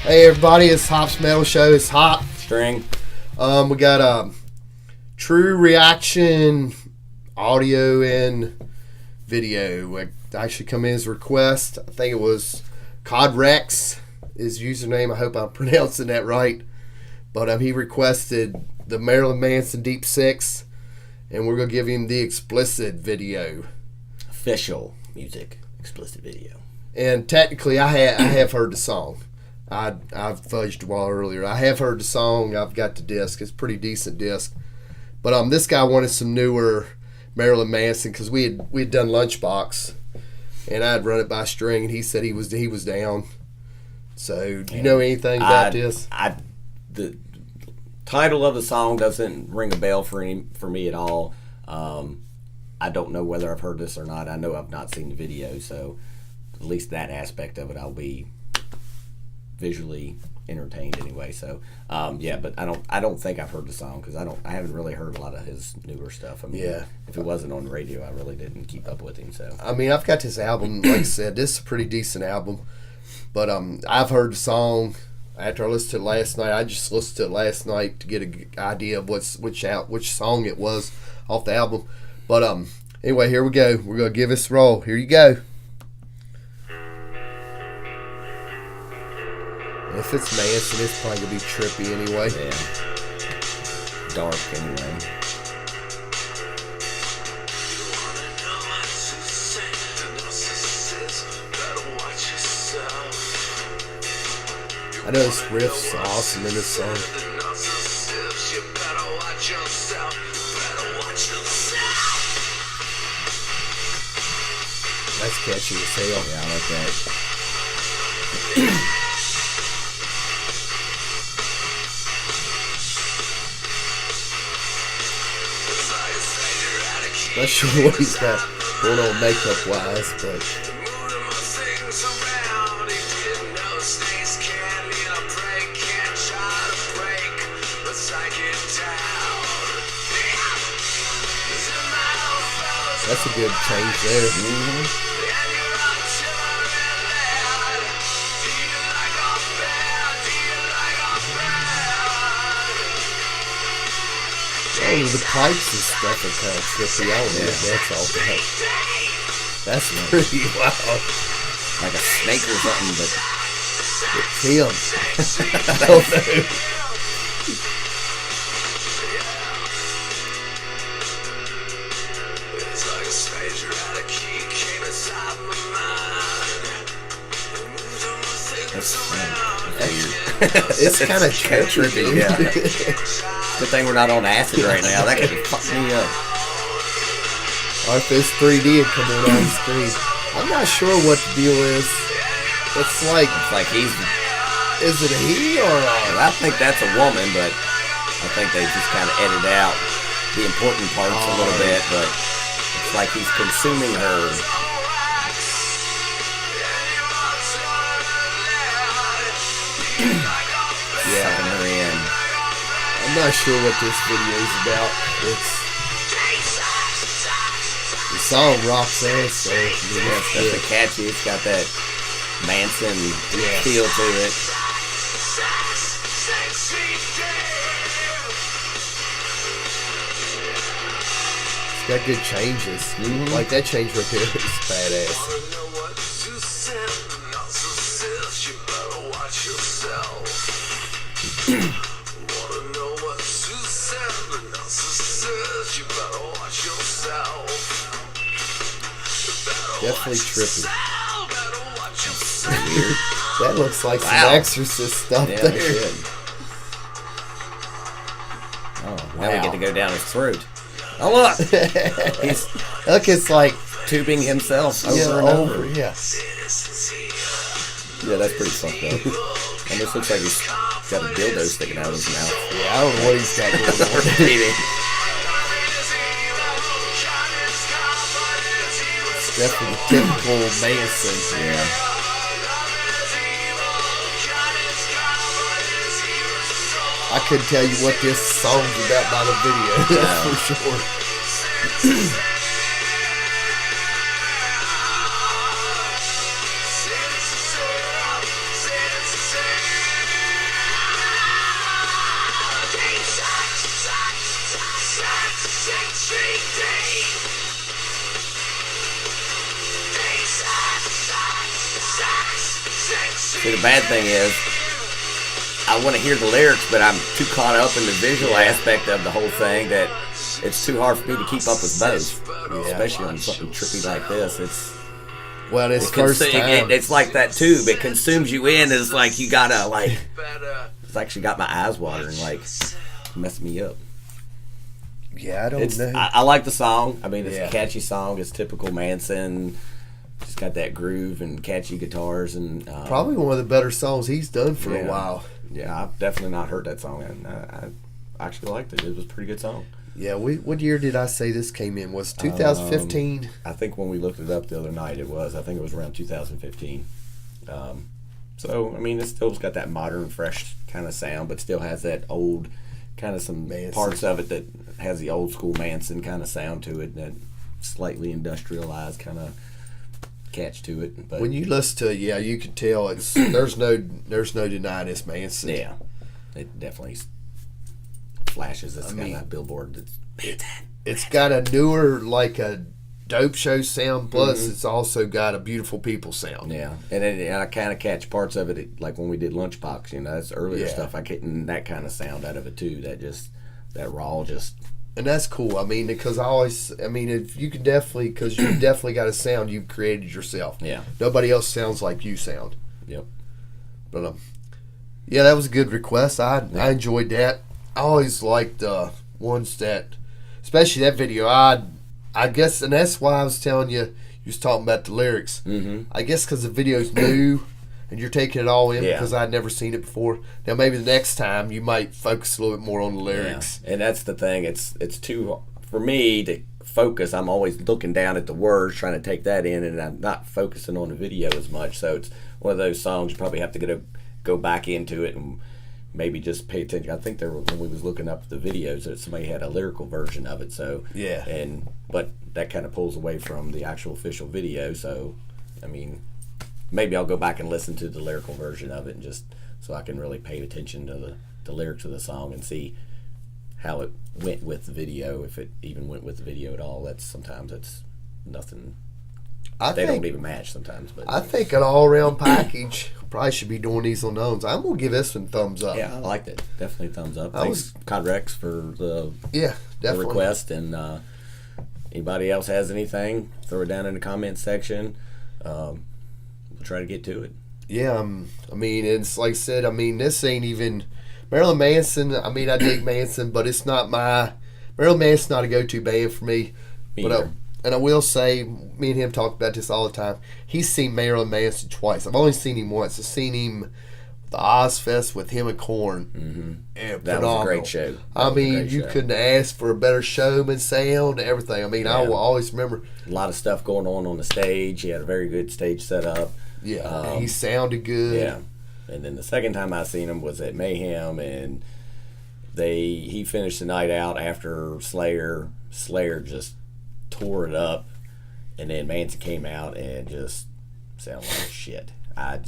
Hey everybody, it's Hop's Metal Show. It's Hop. String. We got a true reaction audio and video. It actually come in as a request. I think it was Cod Rex, his username. I hope I'm pronouncing that right. But he requested the Marilyn Manson Deep Six, and we're gonna give him the explicit video. Official music, explicit video. And technically, I have heard the song. I've fudged a while earlier. I have heard the song. I've got the disc. It's a pretty decent disc. But this guy wanted some newer Marilyn Manson because we had done Lunchbox, and I had run it by String, and he said he was down. So, do you know anything about this? The title of the song doesn't ring a bell for me at all. I don't know whether I've heard this or not. I know I've not seen the video, so at least that aspect of it, I'll be visually entertained anyway. So but I don't think I've heard the song because I haven't really heard a lot of his newer stuff. I mean, if it wasn't on the radio, I really didn't keep up with him. So I mean, I've got this album. Like I said, this is a pretty decent album. But I've heard the song after I listened to it last night. I just listened to it last night to get an idea of which song it was off the album. But anyway, here we go. We're gonna give this a roll. Here you go. If it's Manson, it's probably gonna be trippy anyway. Yeah. Dark anyway. I know this riff's awesome in this song. That's catchy as hell. Yeah, I like that. Not sure what he's got going on makeup wise, but that's a good change there. Mm-hmm. Oh, the pipes and stuff are kind of trippy. I don't know if that's all bad. That's pretty wild. Like a snake or something, but it's him. I don't know. It's kind of trippy. Yeah. Good thing we're not on acid right now. That could fuck me up. Or if it's 3D and coming on the screen. I'm not sure what the deal is. It's like he's. Is it a he or a? I think that's a woman, but I think they just kind of edit out the important parts a little bit. But it's like he's consuming her. Sucking her in. I'm not sure what this video is about. The song rocks ass, so it's definitely catchy. It's got that Manson feel to it. It's got good changes. Mm-hmm. Like that change right there is badass. Definitely trippy. Weird. That looks like some Exorcist stuff there. Oh, now we get to go down his throat. Oh look, it's like tubing himself over and over. Yeah, that's pretty fucked up. And this looks like he's got a dildo sticking out of his mouth. Yeah, I don't know what he's got going on. Definitely typical Manson. Yeah. I couldn't tell you what this song's about by the video. That's for sure. See, the bad thing is, I want to hear the lyrics, but I'm too caught up in the visual aspect of the whole thing that it's too hard for me to keep up with both. Yeah. Especially on something trippy like this. It's like that too. It consumes you in. It's like you gotta like. It's actually got my eyes watering. Like, messing me up. Yeah, I don't know. I like the song. I mean, it's a catchy song. It's typical Manson. Just got that groove and catchy guitars and probably one of the better songs he's done for a while. Yeah, I've definitely not heard that song, and I actually liked it. It was a pretty good song. Yeah, what year did I say this came in? Was 2015? I think when we looked it up the other night, it was. I think it was around 2015. So, I mean, it still's got that modern, fresh kind of sound, but still has that old, kind of some Manson. Parts of it that has the old school Manson kind of sound to it, that slightly industrialized kind of catch to it. But when you listen to it, you can tell it's there's no denying it's Manson. Yeah, it definitely flashes. It's got that billboard that's Manson. It's got a newer, like a dope show sound, plus it's also got a beautiful people sound. Yeah, and I kind of catch parts of it, like when we did Lunchbox. That's earlier stuff. I getting that kind of sound out of it too. That raw just. And that's cool. I mean, because if you can definitely, because you definitely got a sound you've created yourself. Yeah. Nobody else sounds like you sound. Yep. But yeah, that was a good request. I enjoyed that. I always liked ones that, especially that video. I guess, and that's why I was telling you. You was talking about the lyrics. Mm-hmm. I guess because the video's new. And you're taking it all in because I'd never seen it before. Now maybe the next time you might focus a little bit more on the lyrics. Yeah. And that's the thing. It's too for me to focus. I'm always looking down at the words, trying to take that in, and I'm not focusing on the video as much. So it's one of those songs you probably have to go back into it and maybe just pay attention. I think when we was looking up the videos, that somebody had a lyrical version of it. So but that kind of pulls away from the actual official video. So I mean. Maybe I'll go back and listen to the lyrical version of it, and just so I can really pay attention to the lyrics of the song and see how it went with the video, if it even went with the video at all. Sometimes it's nothing. They don't even match sometimes. But I think an all-around package probably should be doing these unknowns. I'm gonna give this one thumbs up. Yeah, I liked it. Definitely thumbs up. Thanks, Codrex, for the request. And anybody else has anything, throw it down in the comments section. We'll try to get to it. Yeah, I mean, it's like I said, this ain't even Marilyn Manson. I mean, I dig Manson, but it's not Marilyn Manson's not a go-to band for me. And I will say, me and him talk about this all the time. He's seen Marilyn Manson twice. I've only seen him once. I've seen him at the Ozfest with him and Korn. Mm-hmm. And that was a great show. You couldn't ask for a better showman, sound, everything. I mean, I will always remember. A lot of stuff going on the stage. He had a very good stage set up. Yeah, he sounded good. Yeah, and then the second time I seen him was at Mayhem, and he finished the night out after Slayer. Slayer just tore it up, and then Manson came out and just sounded like shit. I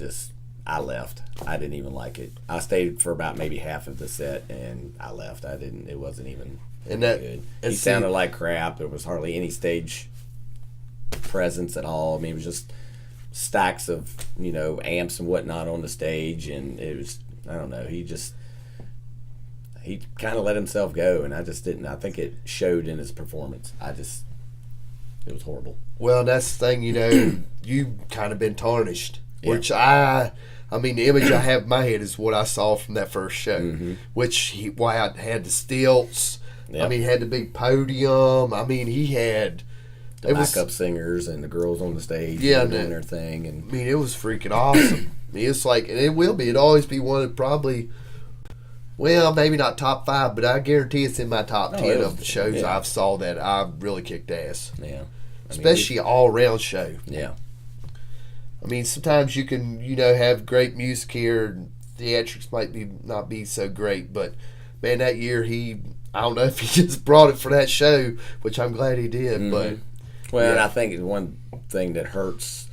left. I didn't even like it. I stayed for about maybe half of the set, and I left. It wasn't even good. He sounded like crap. There was hardly any stage presence at all. I mean, it was just stacks of amps and whatnot on the stage, and it was, I don't know, he kind of let himself go, and I just didn't. I think it showed in his performance. It was horrible. Well, that's the thing, you kind of been tarnished, which the image I have in my head is what I saw from that first show, which I had the stilts. Yep. He had the big podium. He had the backup singers and the girls on the stage doing their thing. And it was freaking awesome. It's like, and it will be. It'll always be one of probably, well, maybe not top 5, but I guarantee it's in my top 10 of the shows I've saw that I really kicked ass. Yeah. Especially all-around show. Yeah. Sometimes you can, have great music here, and theatrics might not be so great, but man, that year I don't know if he just brought it for that show, which I'm glad he did, but. Well, and I think one thing that hurts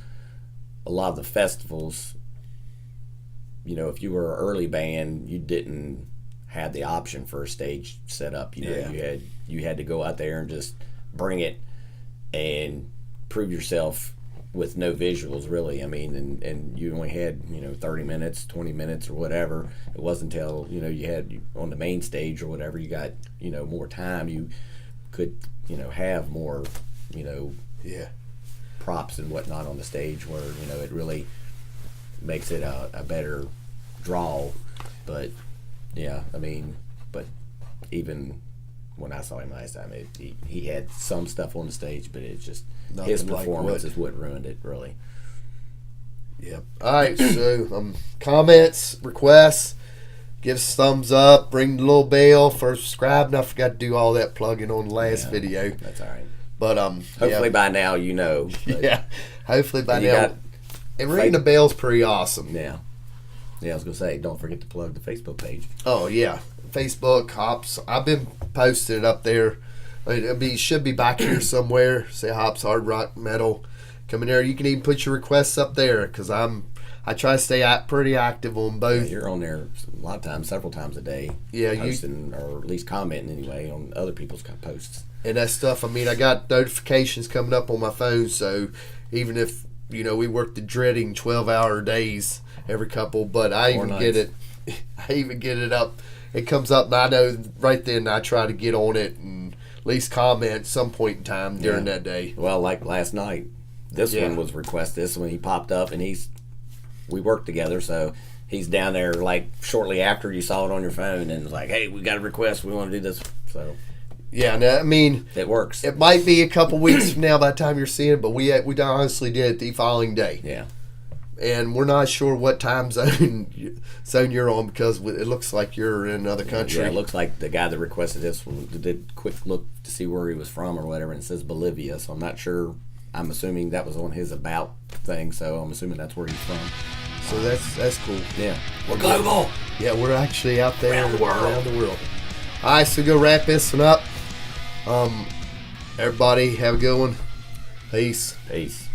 a lot of the festivals, if you were an early band, you didn't have the option for a stage set up. You had to go out there and just bring it and prove yourself with no visuals really. I mean, and you only had 30 minutes, 20 minutes, or whatever. It wasn't until you had on the main stage or whatever you got more time. You could have more Yeah. props and whatnot on the stage where it really makes it a better draw. But yeah, I mean, but even when I saw him last time, he had some stuff on the stage, but it's just Nothing his like performance what- is what ruined it, really. Yep. All right. So, comments, requests, give us thumbs up, ring the little bell, first subscribe. And I forgot to do all that plugging on the last Yeah, video. That's all right. But Hopefully by now you know. But, yeah. Hopefully by And you now. got And ringing the bell's pretty awesome. Yeah. Yeah, I was gonna say, don't forget to plug the Facebook page. Oh yeah, Facebook Hops. I've been posting it up there. Should be back here somewhere. Say Hops Hard Rock Metal. Come in there. You can even put your requests up there because I try to stay pretty active on Yeah, both. you're on there a lot of times, several times a day. Yeah, posting or at least commenting anyway on other people's posts. And that stuff. I mean, I got notifications coming up on my phone, so even if we work the dreading 12-hour days every couple, but I even get it. I even get it up. It comes up, and I know right then. I try to get on it and at least comment at some point in time during that day. Well, like last night, this Yeah. one was requested. This one he popped up, and we worked together, so he's down there like shortly after you saw it on your phone, and was like, "Hey, we got a request. We want to do this." So Yeah, no, I mean, it works. it might be a couple weeks from now by the time you're seeing it, but we honestly did it the following day. Yeah. And we're not sure what time zone you're on because it looks like you're in another country. Yeah, it looks like the guy that requested this one did a quick look to see where he was from or whatever, and it says Bolivia, so I'm not sure. I'm assuming that was on his about thing, so I'm assuming that's where he's from. So that's cool. Yeah. We're global! Yeah, we're actually out there Around the world. Around the world. All right, so go wrap this one up. Everybody have a good one. Peace. Peace.